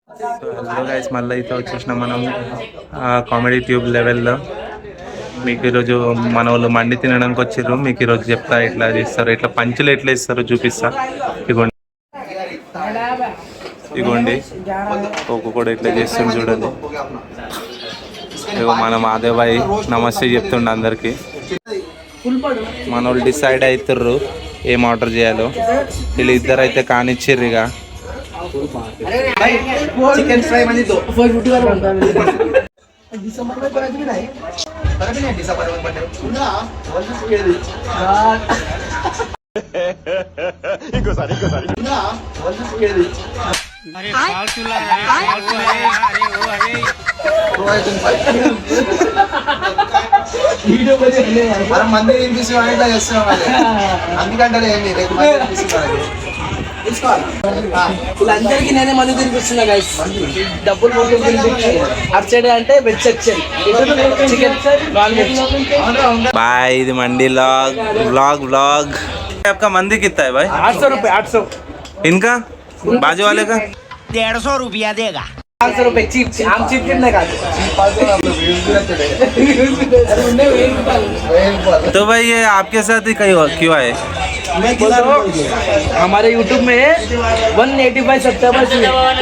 Hello guys, మళ్ళీ అయితే వచ్చేసినాం మనం కామెడీ ట్యూబ్ లెవెల్లో. మీకు ఈరోజు మన వాళ్ళు మండి తినడానికి వచ్చిర్రు. మీకు ఈరోజు చెప్తా ఎట్లా చేస్తారు, ఇట్లా పంచులు ఎట్లా ఇస్తారో చూపిస్తా. ఇగోండి ఇగోండి కూడా ఎట్లా చేస్తుంది చూడండి. ఇగో మన మాధవబాయ్ నమస్తే చెప్తుండ అందరికి. మన వాళ్ళు డిసైడ్ అవుతుర్రు ఏం ఆర్డర్ చేయాలో. వీళ్ళు ఇద్దరు అయితే కానిచ్చిర్రు. ఇక चिकन फ्राई म्हणजे तो మనం మంది తినిపిస్తే ఇట్లా చేస్తున్నాం. అందుకంటే వీళ్ళందరికీ నేనే మంది తినిపిస్తున్నా గైస్. డబ్బులు మొత్తం తినిపించి అటు సైడ్ అంటే veg section, chicken non veg. బాయ్, ఇది మండి व्लॉग आपका मंदी कितना है भाई? 800 रुपये. 800 इनका बाजू वाले का 150 रुपया देगा. 500 रुपये चीप. आम चीप कितने का? तो भाई ये आपके साथ ही क्यों आए? हमारे YouTube में 185 सब्सक्राइबर्स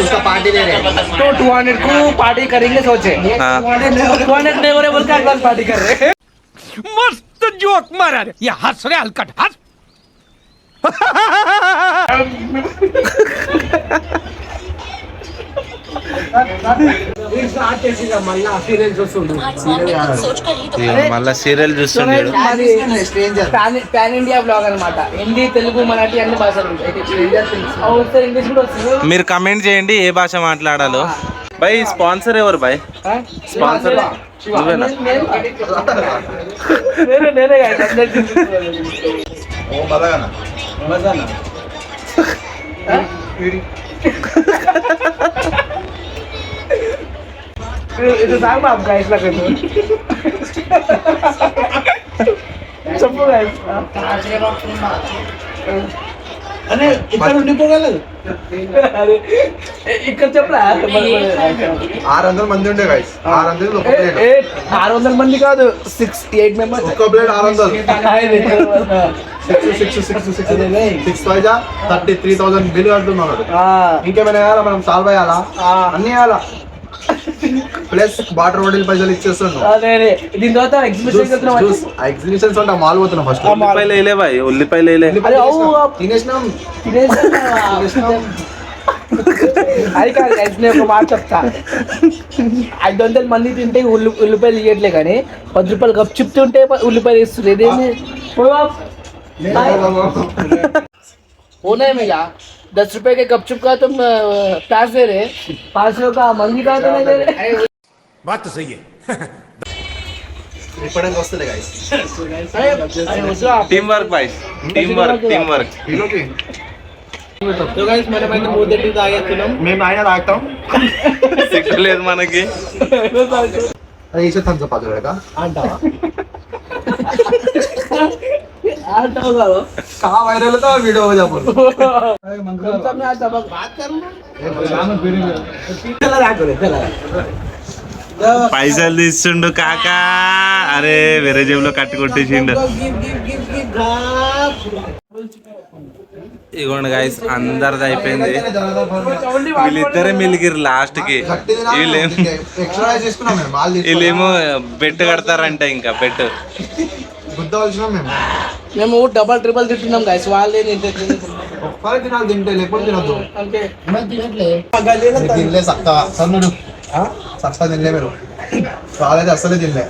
उसका पार्टी दे रहे हैं, तो 200 को पार्टी करेंगे सोचे. 200 नहीं हो रहे बोल के अगला पार्टी कर रहे हैं. मस्त जोक मारा रे. ये हंस रे हलकट हंस. మళ్ళా సీరియల్ చూస్తుండే. పాన్ ఇండియా బ్లాగ్ అనమాట. హిందీ, తెలుగు, మరాఠీ అన్ని భాషలు ఉంటాయి. ఇంగ్లీష్ కూడా వస్తుంది. మీరు కమెంట్ చేయండి ఏ భాష మాట్లాడాలో. भाई స్పాన్సర్ ఎవరు भाई? స్పాన్సర్ నువ్వేనా? నేనే itu sama guys lah gitu. చెప్పు guys. అనే ఇక్కడ ఉండిపోగలదు. అరే ఇక్కడ చెప్పరా? 600 మంది ఉండే గైస్. 600 మంది కాదు, 8 మెంబర్స్. ఒక్క ప్లేట్ 600. 33,000 బిల్ కడుతున్నాడు. ఇంకేమైనా వేయాలా? మనం సాల్వ్ అయ్యాలా? అన్ని వేయాలా? ప్లస్ వాటర్ బాటిల్ పైసలు ఇచ్చేస్తున్నాం. దీని తర్వాత ఎగ్జిబిషన్స్ అంటే మాల్ పోతున్నాం. ఫస్ట్ ఉల్లిపాయలు వేయలే భాయ్, ఉల్లిపాయలు వేయలే. తినేసినాం. అది కాదు గైస్, నేను ఒక మాట చెప్తా. 500 మంది తింటే ఉల్లిపాయలు ఇవ్వట్లే, కానీ 10 రూపాయలు గప్ చెప్తుంటే ఉల్లిపాయలు ఇస్తుంది. ఇదేమి होना है भैया. 10 रुपए के गपचुप का तुम प्याज दे रहे, 500 का मंगी का तो नहीं दे रहे. बात तो सही है. ఇప్పటికి వస్తుంది గైస్. టీమ్ వర్క్ భాయ్, టీమ్ వర్క్. तो गाइस मैंने మూదటి తాగేస్తున్నాం. మేము ఆయన తాగుతాం. సిగ్గులేదు మనకి. అది ఈసే థమ్స్ అప్ ఆగలేక అంటావా? అంటావు కాదు. कहां वायरल होता है वीडियो हो जा बोल. सब में आज बात करना. चला राख रे चला. పైసలు తీస్తుండు కాకా. అరే వేరే జేబులో కట్టి కొట్టేసిండు. ఇగోండి గైస్, అందరిది అయిపోయింది. వీళ్ళిద్దరే మిలిగిరు లాస్ట్ కి. వీళ్ళేమో బెట్ కడతారంట. ఇంకా బెట్ మేము డబల్ ట్రిపుల్ తింటున్నాం గైస్. వాళ్ళే ఒక్కరే తినాలి, తింటే లేకపోతే తినద్దు. తినలే సక్క సన్నుడు సక్క తినలే. మీరు వాళ్ళైతే అస్సలే తినలే.